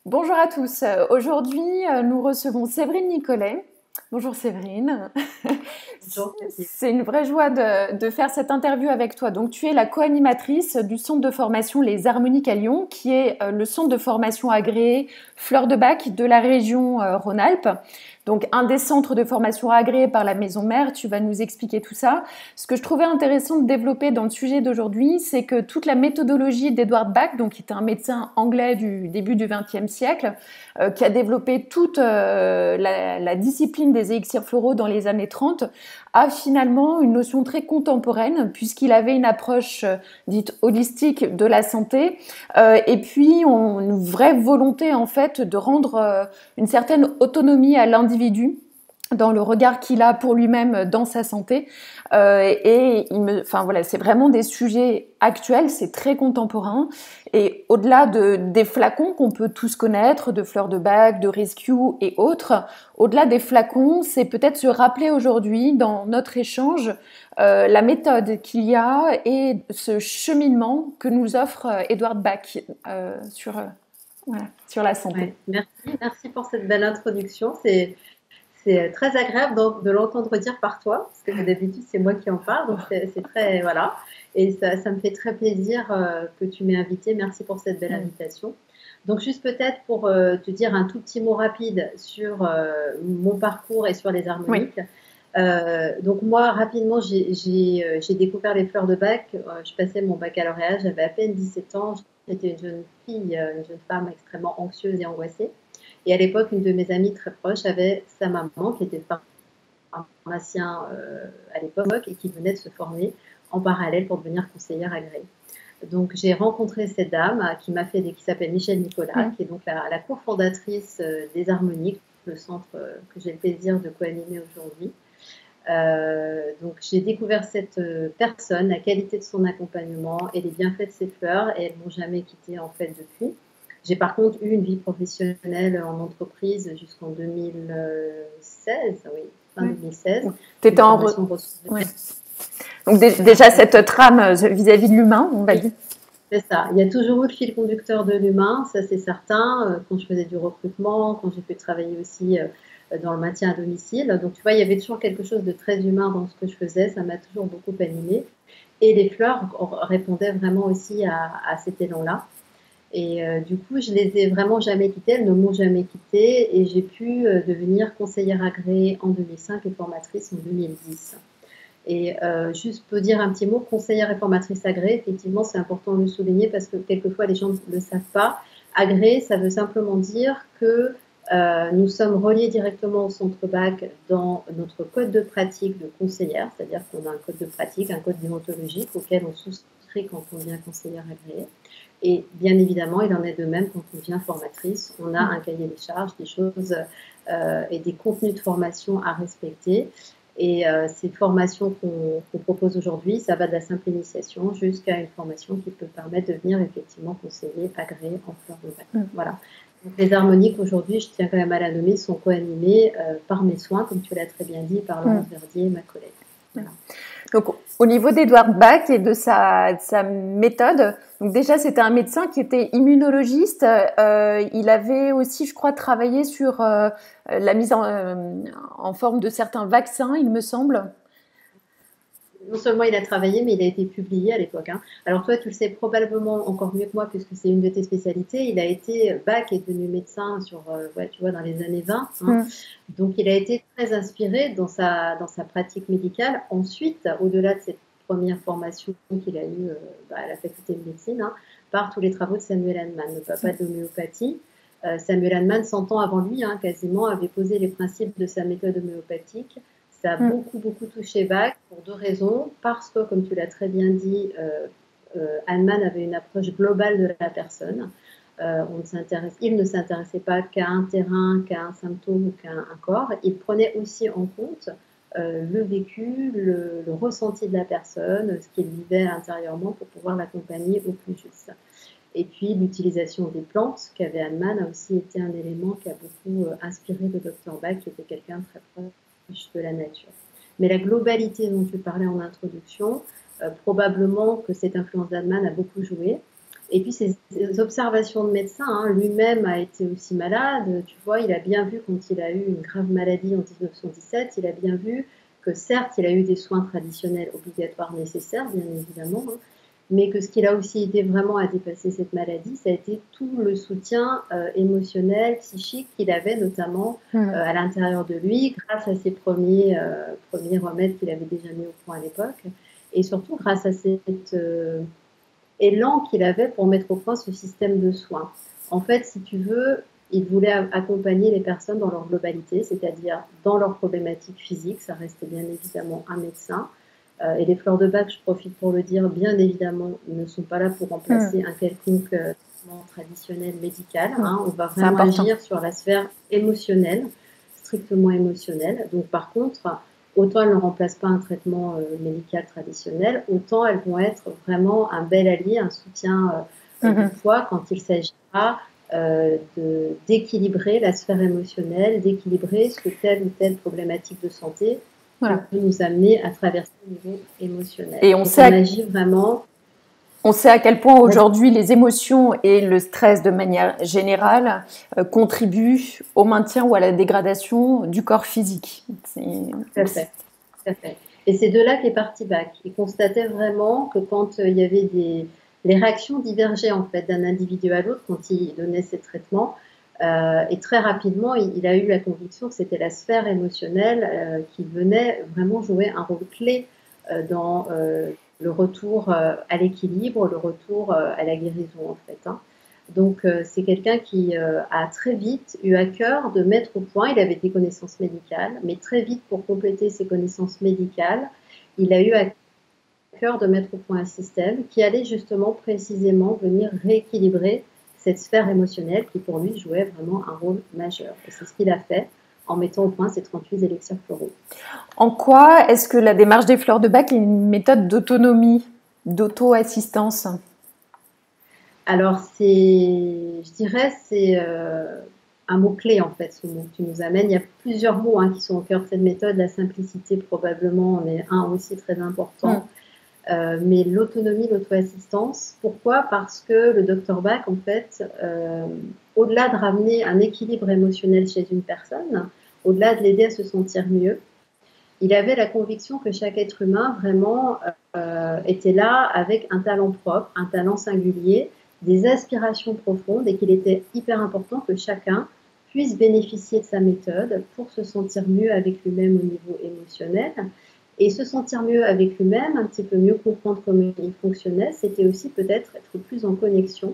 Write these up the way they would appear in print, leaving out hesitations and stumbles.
Bonjour à tous. Aujourd'hui, nous recevons Séverine Nicolet. Bonjour Séverine. Bonjour, Sophie. C'est une vraie joie de faire cette interview avec toi. Donc, tu es la co-animatrice du centre de formation Les Harmoniques à Lyon, qui est le centre de formation agréé Fleur de Bac de la région Rhône-Alpes. Donc, un des centres de formation agréés par la Maison Mère. Tu vas nous expliquer tout ça. Ce que je trouvais intéressant de développer dans le sujet d'aujourd'hui, c'est que toute la méthodologie d'Edward Bach, donc qui était un médecin anglais du début du XXe siècle, qui a développé toute la discipline des élixirs floraux dans les années 30, a finalement une notion très contemporaine, puisqu'il avait une approche dite holistique de la santé, et puis une vraie volonté en fait de rendre une certaine autonomie à l'individu dans le regard qu'il a pour lui-même dans sa santé. Enfin voilà, c'est vraiment des sujets actuels, c'est très contemporain. Et au-delà des flacons qu'on peut tous connaître, de Fleur de Bac, de Rescue et autres, au-delà des flacons, c'est peut-être se rappeler aujourd'hui, dans notre échange, la méthode qu'il y a et ce cheminement que nous offre Edward Bach voilà, sur la santé. Ouais, merci pour cette belle introduction. C'est très agréable de l'entendre dire par toi, parce que d'habitude c'est moi qui en parle, donc c'est très voilà. Et ça me fait très plaisir que tu m'aies invitée. Merci pour cette belle invitation. Donc juste peut-être pour te dire un tout petit mot rapide sur mon parcours et sur les harmoniques. Oui. Donc moi rapidement j'ai découvert les fleurs de bac. Je passais mon baccalauréat, j'avais à peine 17 ans. J'étais une jeune fille, une jeune femme extrêmement anxieuse et angoissée. Et à l'époque, une de mes amies très proches avait sa maman qui était pharmacien à l'époque et qui venait de se former en parallèle pour devenir conseillère agréée. Donc j'ai rencontré cette dame qui s'appelle Michèle Nicolas, qui est donc la cofondatrice des Harmoniques, le centre que j'ai le plaisir de co-animer aujourd'hui. Donc j'ai découvert cette personne, la qualité de son accompagnement et les bienfaits de ses fleurs, et elles m'ont jamais quittée en fait depuis. J'ai par contre eu une vie professionnelle en entreprise jusqu'en 2016, oui, fin 2016. Tu étais en ouais. Donc déjà cette trame vis-à-vis de l'humain, on va dire. C'est ça. Il y a toujours eu le fil conducteur de l'humain, ça c'est certain. Quand je faisais du recrutement, quand j'ai pu travailler aussi dans le maintien à domicile. Donc tu vois, il y avait toujours quelque chose de très humain dans ce que je faisais. Ça m'a toujours beaucoup animée. Et les fleurs répondaient vraiment aussi à cet élan-là. Et du coup, je les ai vraiment jamais quittées, elles ne m'ont jamais quittée, et j'ai pu devenir conseillère agréée en 2005 et formatrice en 2010. Et juste pour dire un petit mot, conseillère et formatrice agréée, effectivement, c'est important de le souligner parce que quelquefois les gens ne le savent pas. Agréée, ça veut simplement dire que nous sommes reliés directement au centre Bach dans notre code de pratique de conseillère, c'est-à-dire qu'on a un code de pratique, un code déontologique auquel on souscrit quand on devient conseillère agréée. Et bien évidemment, il en est de même quand on devient formatrice. On a un cahier des charges, des choses et des contenus de formation à respecter. Et ces formations qu'on propose aujourd'hui, ça va de la simple initiation jusqu'à une formation qui peut permettre de devenir effectivement conseiller agréé en fleurs de bac. Voilà. Donc, les harmoniques aujourd'hui, je tiens quand même à la nommer, sont co-animées par mes soins, comme tu l'as très bien dit, par Laurence Verdier, ma collègue. Voilà. Donc, au niveau d'Edward Bach et de sa méthode, donc déjà c'était un médecin qui était immunologiste. Il avait aussi, je crois, travaillé sur la mise en forme de certains vaccins, il me semble. Non seulement il a travaillé, mais il a été publié à l'époque. Hein. Alors toi, tu le sais probablement encore mieux que moi, puisque c'est une de tes spécialités. Il a été Bach est devenu médecin sur, tu vois, dans les années 20. Hein. Donc il a été très inspiré dans sa pratique médicale. Ensuite, au-delà de cette première formation qu'il a eue à la faculté de médecine, hein, par tous les travaux de Samuel Hahnemann, le papa de l'homéopathie. Samuel Hahnemann, 100 ans avant lui, hein, quasiment, avait posé les principes de sa méthode homéopathique. Ça a beaucoup touché Bach pour deux raisons. Parce que, comme tu l'as très bien dit, Hahnemann avait une approche globale de la personne. Il ne s'intéressait pas qu'à un terrain, qu'à un symptôme ou qu'à un corps. Il prenait aussi en compte le vécu, le ressenti de la personne, ce qu'il vivait intérieurement pour pouvoir l'accompagner au plus juste. Et puis l'utilisation des plantes qu'avait Hahnemann a aussi été un élément qui a beaucoup inspiré le docteur Bach, qui était quelqu'un de très proche de la nature. Mais la globalité dont tu parlais en introduction, probablement que cette influence d'Hahnemann a beaucoup joué. Et puis ces observations de médecin, hein, lui-même a été aussi malade, tu vois, il a bien vu quand il a eu une grave maladie en 1917, il a bien vu que certes, il a eu des soins traditionnels obligatoires nécessaires, bien évidemment, hein, mais que ce qu'il a aussi aidé vraiment à dépasser cette maladie, ça a été tout le soutien émotionnel, psychique qu'il avait notamment à l'intérieur de lui, grâce à ses premiers remèdes qu'il avait déjà mis au point à l'époque, et surtout grâce à cette élan qu'il avait pour mettre au point ce système de soins. En fait, si tu veux, il voulait accompagner les personnes dans leur globalité, c'est-à-dire dans leurs problématiques physiques, ça restait bien évidemment un médecin. Et les fleurs de bac, je profite pour le dire, bien évidemment, ne sont pas là pour remplacer un quelconque traitement traditionnel médical. Hein. On va vraiment agir sur la sphère émotionnelle, strictement émotionnelle. Donc par contre, autant elles ne remplacent pas un traitement médical traditionnel, autant elles vont être vraiment un bel allié, un soutien de foi quand il s'agira d'équilibrer la sphère émotionnelle, d'équilibrer ce que telle ou telle problématique de santé peut nous amener à traverser le niveau émotionnel. Et on agit vraiment. On sait à quel point aujourd'hui les émotions et le stress de manière générale contribuent au maintien ou à la dégradation du corps physique. Tout à fait. Et c'est de là qu'est parti Bach. Il constatait vraiment que quand il y avait les réactions divergeaient en fait d'un individu à l'autre quand il donnait ses traitements. Et très rapidement, il a eu la conviction que c'était la sphère émotionnelle qui venait vraiment jouer un rôle clé dans le retour à l'équilibre, le retour à la guérison en fait. Hein. Donc c'est quelqu'un qui a très vite eu à cœur de mettre au point, il avait des connaissances médicales, mais très vite pour compléter ses connaissances médicales, il a eu à cœur de mettre au point un système qui allait justement précisément venir rééquilibrer cette sphère émotionnelle qui pour lui jouait vraiment un rôle majeur. Et c'est ce qu'il a fait en mettant au point ces 38 élixirs floraux. En quoi est-ce que la démarche des fleurs de bac est une méthode d'autonomie, d'auto-assistance ? Alors je dirais, c'est un mot-clé en fait, ce mot que tu nous amènes. Il y a plusieurs mots qui sont au cœur de cette méthode. La simplicité probablement en est un aussi très important. Mais l'autonomie, l'auto-assistance, pourquoi ? Parce que le Dr Bach, en fait, au-delà de ramener un équilibre émotionnel chez une personne, au-delà de l'aider à se sentir mieux, il avait la conviction que chaque être humain vraiment était là avec un talent propre, un talent singulier, des aspirations profondes et qu'il était hyper important que chacun puisse bénéficier de sa méthode pour se sentir mieux avec lui-même au niveau émotionnel. Et se sentir mieux avec lui-même, un petit peu mieux comprendre comment il fonctionnait, c'était aussi peut-être être plus en connexion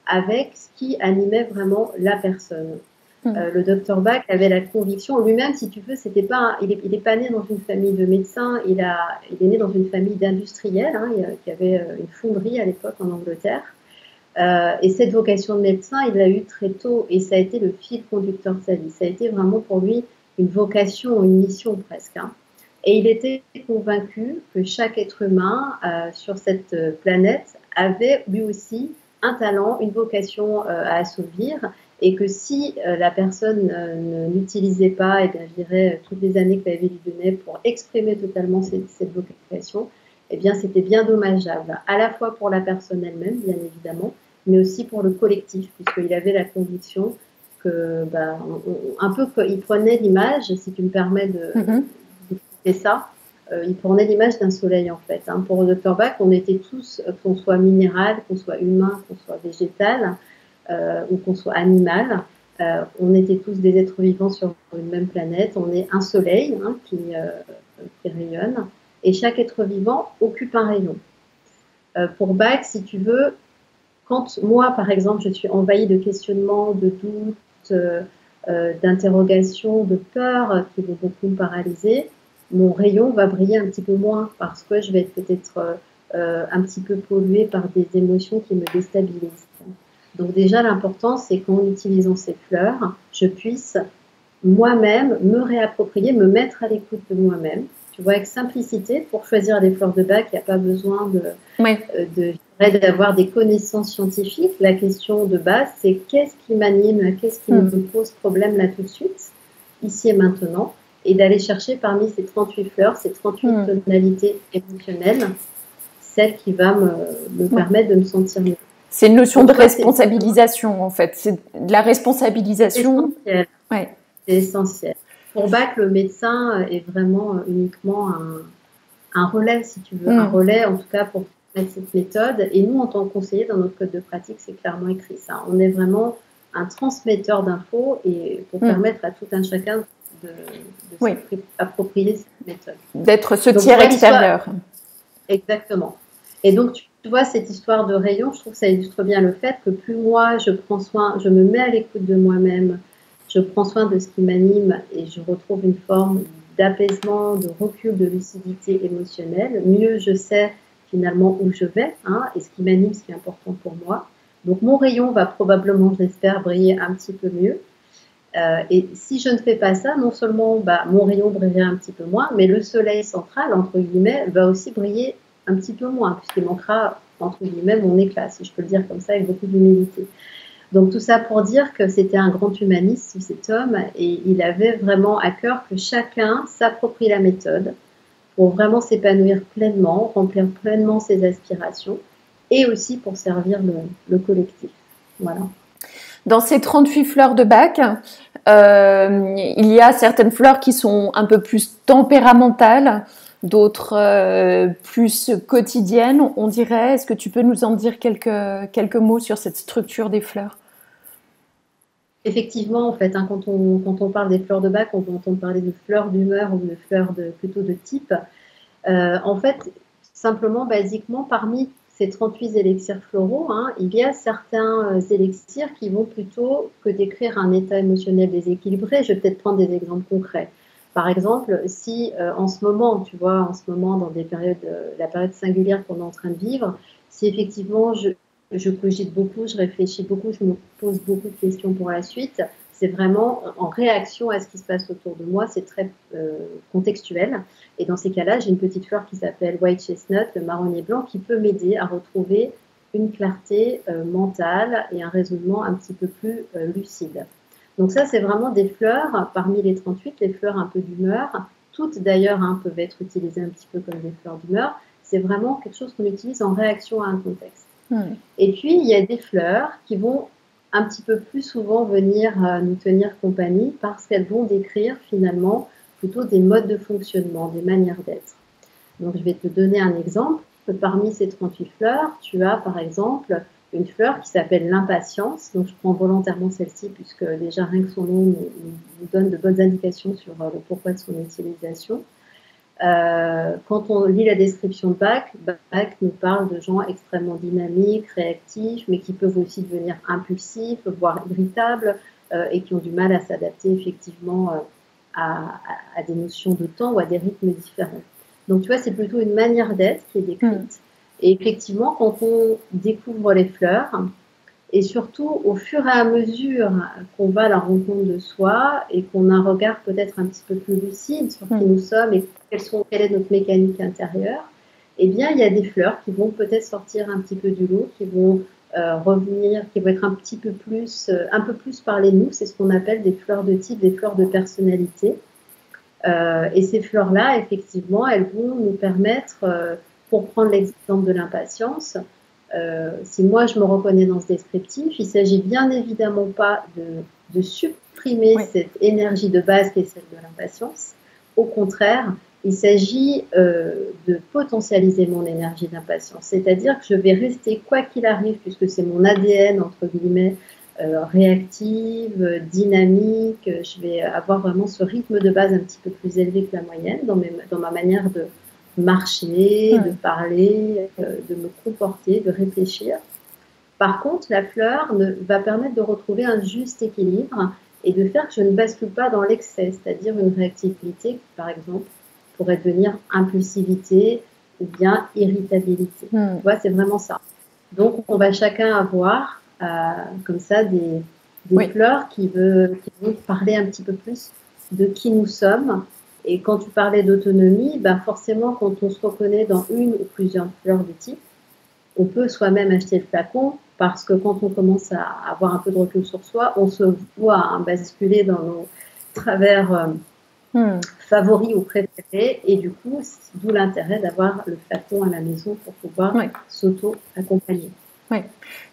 avec ce qui animait vraiment la personne. Le Dr Bach avait la conviction, lui-même, si tu veux, il est pas né dans une famille de médecins, il est né dans une famille d'industriels, qui avait une fonderie à l'époque en Angleterre. Et cette vocation de médecin, il l'a eu très tôt et ça a été le fil conducteur de sa vie. Ça a été vraiment pour lui une vocation, une mission presque. Et il était convaincu que chaque être humain sur cette planète avait lui aussi un talent, une vocation à assouvir, et que si la personne n'utilisait pas, et bien, je dirais, toutes les années que la vie lui donnait pour exprimer totalement cette vocation, eh bien, c'était bien dommageable, à la fois pour la personne elle-même, bien évidemment, mais aussi pour le collectif, puisqu'il avait la conviction que, un peu, il prenait l'image, si tu me permets de ça, il prenait l'image d'un soleil en fait. Pour le Dr Bach, on était tous, qu'on soit minéral, qu'on soit humain, qu'on soit végétal ou qu'on soit animal, on était tous des êtres vivants sur une même planète. On est un soleil qui rayonne et chaque être vivant occupe un rayon. Pour Bach, si tu veux, quand moi par exemple je suis envahie de questionnements, de doutes, d'interrogations, de peurs qui vont beaucoup me paralyser, mon rayon va briller un petit peu moins parce que je vais être peut-être un petit peu polluée par des émotions qui me déstabilisent. Donc déjà, l'important, c'est qu'en utilisant ces fleurs, je puisse moi-même me réapproprier, me mettre à l'écoute de moi-même. Tu vois, avec simplicité, pour choisir les fleurs de Bach, il n'y a pas besoin d'avoir des connaissances scientifiques. La question de base, c'est qu'est-ce qui m'anime, qu'est-ce qui me pose problème là tout de suite, ici et maintenant, et d'aller chercher parmi ces 38 fleurs, ces 38 tonalités émotionnelles, celle qui va me permettre de me sentir mieux. C'est une notion Donc, de tu vois, responsabilisation, en fait. C'est de la responsabilisation. essentiel. Ouais. C'est essentiel. Pour Bach, le médecin est vraiment uniquement un relais, si tu veux, un relais en tout cas pour mettre cette méthode. Et nous, en tant que conseiller, dans notre code de pratique, c'est clairement écrit ça. On est vraiment un transmetteur d'infos et pour permettre à tout un chacun de s'approprier cette méthode. D'être ce Donc, tiers extérieur. Exactement. Et donc, tu vois, cette histoire de rayon, je trouve que ça illustre bien le fait que plus moi, je prends soin, je me mets à l'écoute de moi-même, je prends soin de ce qui m'anime et je retrouve une forme d'apaisement, de recul, de lucidité émotionnelle, mieux je sais finalement où je vais, hein, et ce qui m'anime, ce qui est important pour moi. Donc, mon rayon va probablement, j'espère, briller un petit peu mieux. Et si je ne fais pas ça, non seulement mon rayon brillera un petit peu moins, mais le soleil central, entre guillemets, va aussi briller un petit peu moins, puisqu'il manquera, entre guillemets, mon éclat, si je peux le dire comme ça, avec beaucoup d'humilité. Donc tout ça pour dire que c'était un grand humaniste, cet homme, et il avait vraiment à cœur que chacun s'approprie la méthode pour vraiment s'épanouir pleinement, remplir pleinement ses aspirations, et aussi pour servir le collectif. Voilà. Dans ces 38 fleurs de Bach, il y a certaines fleurs qui sont un peu plus tempéramentales, d'autres plus quotidiennes, on dirait. Est-ce que tu peux nous en dire quelques mots sur cette structure des fleurs? Effectivement, en fait, hein, quand on parle des fleurs de Bach, on peut entendre parler de fleurs d'humeur ou de fleurs plutôt de type. En fait, simplement, basiquement, parmi ces 38 élixirs floraux, hein, il y a certains élixirs qui vont plutôt que décrire un état émotionnel déséquilibré. Je vais peut-être prendre des exemples concrets. Par exemple, si en ce moment, tu vois, en ce moment, dans la période singulière qu'on est en train de vivre, si effectivement je cogite beaucoup, je réfléchis beaucoup, je me pose beaucoup de questions pour la suite, c'est vraiment en réaction à ce qui se passe autour de moi, c'est très contextuel. Et dans ces cas-là, j'ai une petite fleur qui s'appelle White Chestnut, le marronnier blanc, qui peut m'aider à retrouver une clarté mentale et un raisonnement un petit peu plus lucide. Donc ça, c'est vraiment des fleurs, parmi les 38, les fleurs un peu d'humeur. Toutes d'ailleurs peuvent être utilisées un petit peu comme des fleurs d'humeur. C'est vraiment quelque chose qu'on utilise en réaction à un contexte. Et puis, il y a des fleurs qui vont un petit peu plus souvent venir nous tenir compagnie parce qu'elles vont décrire finalement plutôt des modes de fonctionnement, des manières d'être. Donc, je vais te donner un exemple. Parmi ces 38 fleurs, tu as par exemple une fleur qui s'appelle l'impatience. Donc, je prends volontairement celle-ci puisque déjà rien que son nom nous donne de bonnes indications sur le pourquoi de son utilisation. Quand on lit la description de Bach nous parle de gens extrêmement dynamiques, réactifs, mais qui peuvent aussi devenir impulsifs, voire irritables, et qui ont du mal à s'adapter effectivement à des notions de temps ou à des rythmes différents. Donc tu vois, c'est plutôt une manière d'être qui est décrite. Et effectivement, quand on découvre les fleurs, et surtout au fur et à mesure qu'on va à la rencontre de soi et qu'on a un regard peut-être un petit peu plus lucide sur qui nous sommes et quelle est notre mécanique intérieure, eh bien il y a des fleurs qui vont peut-être sortir un petit peu du lot, qui vont revenir, qui vont être un peu plus parler de nous. C'est ce qu'on appelle des fleurs de type, des fleurs de personnalité. Et ces fleurs-là, effectivement, elles vont nous permettre, pour prendre l'exemple de l'impatience, si moi je me reconnais dans ce descriptif, il ne s'agit bien évidemment pas de supprimer cette énergie de base qui est celle de l'impatience. Au contraire, il s'agit de potentialiser mon énergie d'impatience. C'est-à-dire que je vais rester, quoi qu'il arrive, puisque c'est mon ADN, entre guillemets, réactive, dynamique, je vais avoir vraiment ce rythme de base un petit peu plus élevé que la moyenne dans ma manière de marcher, de parler, de me comporter, de réfléchir. Par contre, la fleur va permettre de retrouver un juste équilibre et de faire que je ne bascule pas dans l'excès, c'est-à-dire une réactivité qui, par exemple, pourrait devenir impulsivité ou bien irritabilité. Tu vois, c'est vraiment ça. Donc, on va chacun avoir comme ça des fleurs qui vont parler un petit peu plus de qui nous sommes. Et quand tu parlais d'autonomie, forcément, quand on se reconnaît dans une ou plusieurs fleurs de type, on peut soi-même acheter le flacon parce que quand on commence à avoir un peu de recul sur soi, on se voit basculer dans nos travers favoris ou préférés. Et du coup, d'où l'intérêt d'avoir le flacon à la maison pour pouvoir s'auto-accompagner. Ouais.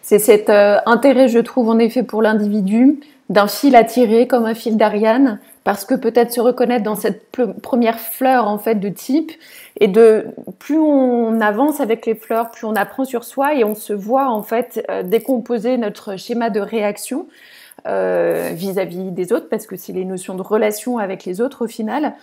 C'est cet intérêt, je trouve, en effet, pour l'individu, d'un fil à tirer, comme un fil d'Ariane, parce que peut-être se reconnaître dans cette première fleur, en fait, de type, et plus on avance avec les fleurs, plus on apprend sur soi, et on se voit, en fait, décomposer notre schéma de réaction vis-à-vis des autres, parce que c'est les notions de relation avec les autres, au final,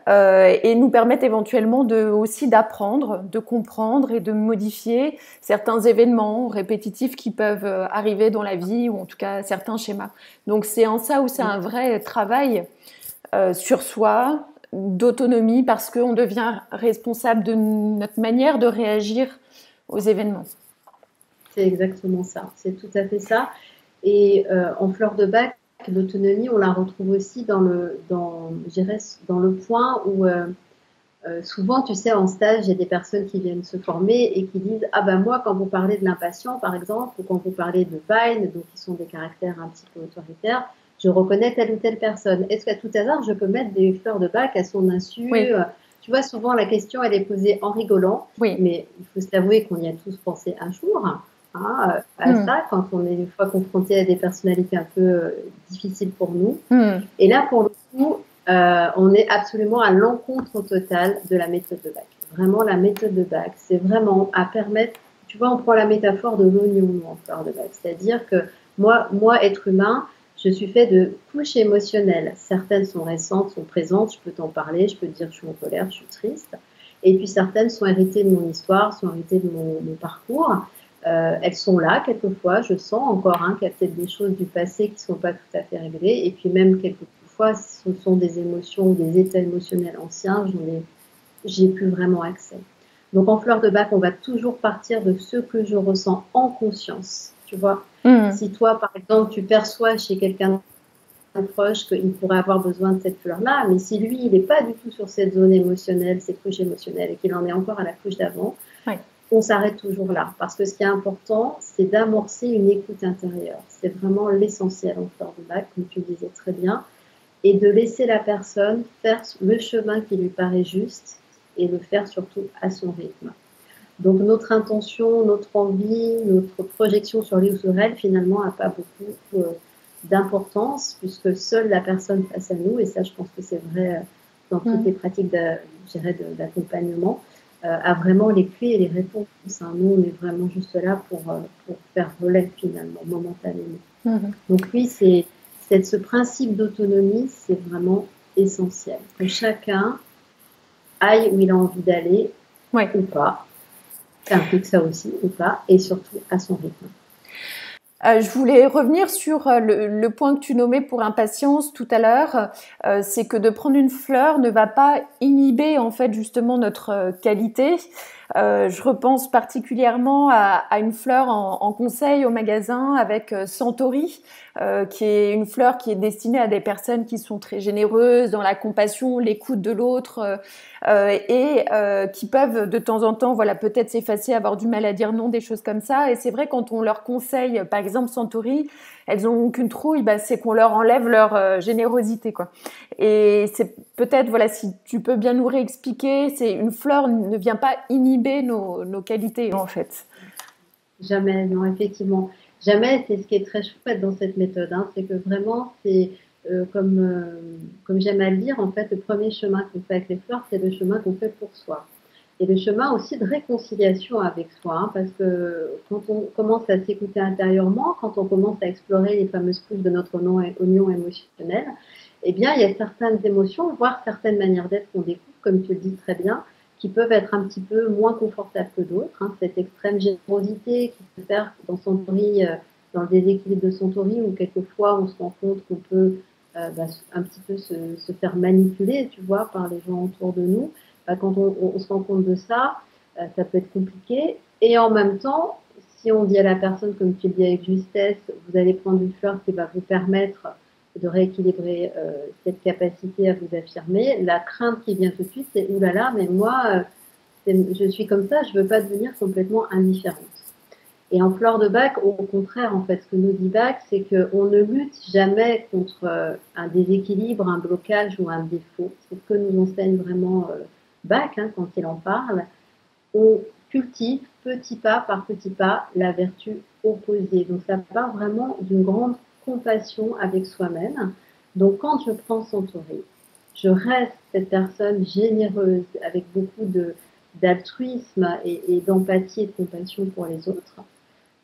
et nous permettent éventuellement aussi d'apprendre, de comprendre et de modifier certains événements répétitifs qui peuvent arriver dans la vie, ou en tout cas certains schémas. Donc c'est en ça où c'est un vrai travail sur soi, d'autonomie, parce qu'on devient responsable de notre manière de réagir aux événements. C'est exactement ça, c'est tout à fait ça. Et en fleur de bac, l'autonomie, on la retrouve aussi je dirais, dans le point où souvent, tu sais, en stage, il y a des personnes qui viennent se former et qui disent: ah ben moi, quand vous parlez de l'impatient, par exemple, ou quand vous parlez de Pine, donc qui sont des caractères un petit peu autoritaires, je reconnais telle ou telle personne. Est-ce qu'à tout hasard, je peux mettre des fleurs de bac à son insu? Oui. Tu vois, souvent, la question, elle est posée en rigolant, Oui. mais il faut s'avouer qu'on y a tous pensé un jour, hein, à ça, quand on est une fois confronté à des personnalités un peu difficiles pour nous. Et là, pour le coup, on est absolument à l'encontre totale de la méthode de Bach. Vraiment, la méthode de Bach, c'est vraiment à permettre, tu vois, on prend la métaphore de l'oignon en fleur de Bach, c'est-à-dire que moi, être humain, je suis fait de couches émotionnelles. Certaines sont récentes, sont présentes, je peux t'en parler, je peux te dire que je suis en colère, je suis triste. Et puis certaines sont héritées de mon histoire, sont héritées de mon parcours. Elles sont là quelquefois, je sens encore qu'il y a peut-être des choses du passé qui ne sont pas tout à fait réglées. Et puis même quelquefois, ce sont des émotions ou des états émotionnels anciens, j'ai plus vraiment accès. Donc en fleur de bac, on va toujours partir de ce que je ressens en conscience. Tu vois, si toi, par exemple, tu perçois chez quelqu'un de proche qu'il pourrait avoir besoin de cette fleur-là, mais si lui, il n'est pas du tout sur cette zone émotionnelle, cette couche émotionnelle, et qu'il en est encore à la couche d'avant, on s'arrête toujours là. Parce que ce qui est important, c'est d'amorcer une écoute intérieure. C'est vraiment l'essentiel en fleur de bac, comme tu le disais très bien, et de laisser la personne faire le chemin qui lui paraît juste et le faire surtout à son rythme. Donc notre intention, notre envie, notre projection sur lui ou sur elle, finalement, n'a pas beaucoup d'importance, puisque seule la personne face à nous, et ça je pense que c'est vrai dans toutes les pratiques d'accompagnement, a vraiment les clés et les réponses. Nous, on est vraiment juste là pour faire relais finalement, momentanément. Donc oui, ce principe d'autonomie, c'est vraiment essentiel. Que chacun aille où il a envie d'aller, ou pas. Ça implique ça aussi, ou pas, et surtout à son rythme. Je voulais revenir sur le point que tu nommais pour impatience tout à l'heure, c'est que de prendre une fleur ne va pas inhiber en fait justement notre qualité. Je repense particulièrement à une fleur en conseil au magasin avec Centauri, qui est une fleur qui est destinée à des personnes qui sont très généreuses dans la compassion, l'écoute de l'autre, et qui peuvent de temps en temps, voilà, peut-être s'effacer, avoir du mal à dire non, des choses comme ça. Et c'est vrai, quand on leur conseille, par exemple Centauri, elles ont qu'une trouille, c'est qu'on leur enlève leur générosité, quoi. Et c'est peut-être, voilà, si tu peux bien nous réexpliquer, c'est une fleur ne vient pas inhiber nos qualités, en fait. Jamais, non, effectivement. Jamais, c'est ce qui est très chouette dans cette méthode. C'est que vraiment, c'est comme j'aime à le dire, en fait, le premier chemin qu'on fait avec les fleurs, c'est le chemin qu'on fait pour soi. Et le chemin aussi de réconciliation avec soi, parce que quand on commence à s'écouter intérieurement, quand on commence à explorer les fameuses couches de notre oignon émotionnel, eh bien, il y a certaines émotions, voire certaines manières d'être qu'on découvre, comme tu le dis très bien, qui peuvent être un petit peu moins confortables que d'autres. Cette extrême générosité qui peut faire dans Centauri, dans le déséquilibre de Centauri, où quelquefois on se rend compte qu'on peut un petit peu se faire manipuler, tu vois, par les gens autour de nous. Quand on se rend compte de ça, ça peut être compliqué. Et en même temps, si on dit à la personne, comme tu le dis avec justesse, vous allez prendre une fleur qui va vous permettre de rééquilibrer cette capacité à vous affirmer, la crainte qui vient tout de suite, c'est « oulala, mais moi, je suis comme ça, je ne veux pas devenir complètement indifférente ». Et en fleur de bac, au contraire, en fait, ce que nous dit Bach, c'est qu'on ne lutte jamais contre un déséquilibre, un blocage ou un défaut. C'est ce que nous enseigne vraiment Bach quand il en parle. On cultive petit pas par petit pas la vertu opposé. Donc ça part vraiment d'une grande compassion avec soi-même. Donc quand je prends Centauri, je reste cette personne généreuse avec beaucoup d'altruisme et d'empathie et de compassion pour les autres.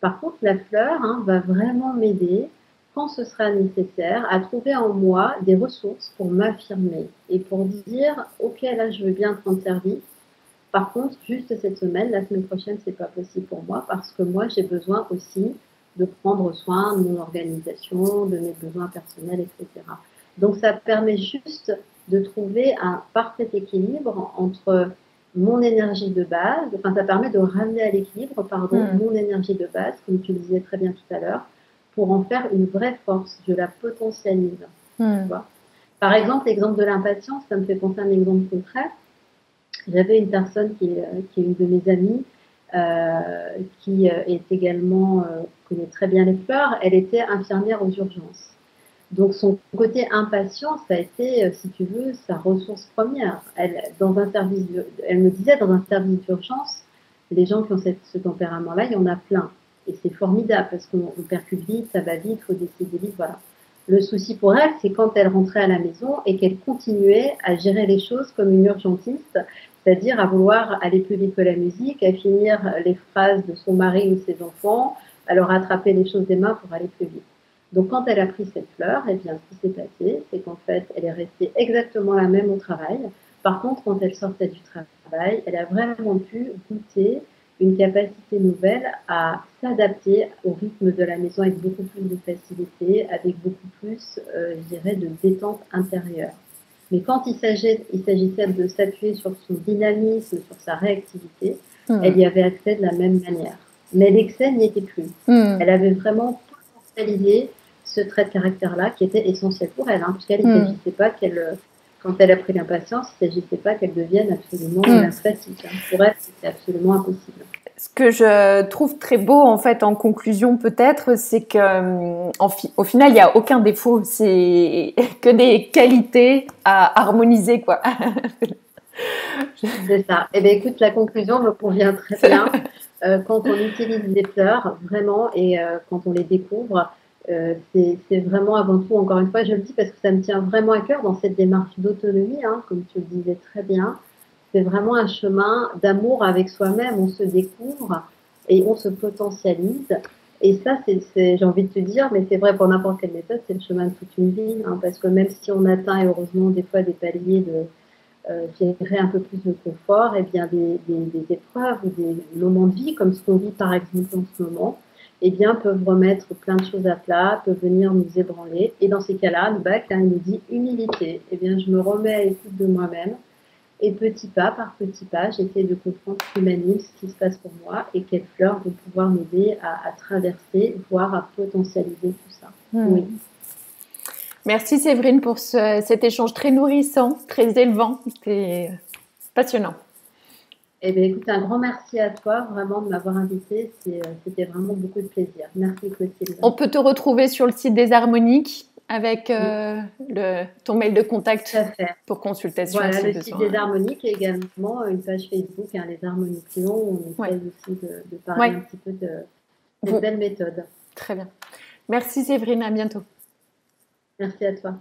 Par contre, la fleur va vraiment m'aider, quand ce sera nécessaire, à trouver en moi des ressources pour m'affirmer et pour dire « Ok, là, je veux bien te rendre service. Par contre, juste cette semaine, la semaine prochaine, c'est pas possible pour moi parce que moi, j'ai besoin aussi de prendre soin de mon organisation, de mes besoins personnels, etc. » Donc, ça permet juste de trouver un parfait équilibre entre mon énergie de base, enfin, ça permet de ramener à l'équilibre, mon énergie de base, comme tu le disais très bien tout à l'heure, pour en faire une vraie force. Je la potentialise. Tu vois. Par exemple, l'exemple de l'impatience, ça me fait penser à un exemple concret. J'avais une personne qui est une de mes amies, qui est également connaît très bien les fleurs. Elle était infirmière aux urgences. Donc son côté impatient, ça a été, si tu veux, sa ressource première. Elle me disait, dans un service d'urgence, les gens qui ont ce tempérament-là, il y en a plein. Et c'est formidable parce qu'on percute vite, ça va vite, il faut décider vite, voilà. Le souci pour elle, c'est quand elle rentrait à la maison et qu'elle continuait à gérer les choses comme une urgentiste, c'est-à-dire à vouloir aller plus vite que la musique, à finir les phrases de son mari ou de ses enfants, à leur attraper les choses des mains pour aller plus vite. Donc, quand elle a pris cette fleur, eh bien, ce qui s'est passé, c'est qu'en fait, elle est restée exactement la même au travail. Par contre, quand elle sortait du travail, elle a vraiment pu goûter une capacité nouvelle à s'adapter au rythme de la maison avec beaucoup plus de facilité, avec beaucoup plus, je dirais, de détente intérieure. Mais quand il s'agissait de s'appuyer sur son dynamisme, sur sa réactivité, elle y avait accès de la même manière. Mais l'excès n'y était plus. Elle avait vraiment potentialisé ce trait de caractère-là qui était essentiel pour elle, puisqu'elle ne s'agissait pas qu'elle, quand elle a pris l'impatience, il ne s'agissait pas qu'elle devienne absolument lymphatique. Pour elle, c'était absolument impossible. Ce que je trouve très beau, en fait, en conclusion, peut-être, c'est que, au final, il n'y a aucun défaut. C'est que des qualités à harmoniser, quoi. C'est ça. Eh bien, écoute, la conclusion me convient très bien. Quand on utilise les fleurs, vraiment, et quand on les découvre, c'est vraiment avant tout, encore une fois, je le dis parce que ça me tient vraiment à cœur dans cette démarche d'autonomie, comme tu le disais très bien. C'est vraiment un chemin d'amour avec soi-même. On se découvre et on se potentialise. Et ça, j'ai envie de te dire, mais c'est vrai pour n'importe quelle méthode, c'est le chemin de toute une vie. Parce que même si on atteint, heureusement, des fois des paliers générer un peu plus de confort, et bien des épreuves ou des moments de vie, comme ce qu'on vit par exemple en ce moment, eh bien, peuvent remettre plein de choses à plat, peuvent venir nous ébranler. Et dans ces cas-là, le bac, il nous dit humilité. Eh bien, je me remets à l'écoute de moi-même. Et petit pas par petit pas, j'essaie de comprendre ce qui m'anime, ce qui se passe pour moi et quelles fleurs vont pouvoir m'aider à traverser, voire à potentialiser tout ça. Oui. Merci Séverine pour cet échange très nourrissant, très élevant. C'était passionnant. Eh bien, écoute, un grand merci à toi vraiment de m'avoir invitée. C'était vraiment beaucoup de plaisir. Merci Clotilde. On peut te retrouver sur le site des Harmoniques avec ton mail de contact pour consultation. Voilà, le site des Harmoniques et également une page Facebook, les Harmoniques Lyon, où on essaie aussi de parler un petit peu de cette belle méthode. Très bien. Merci Séverine, à bientôt. Merci à toi.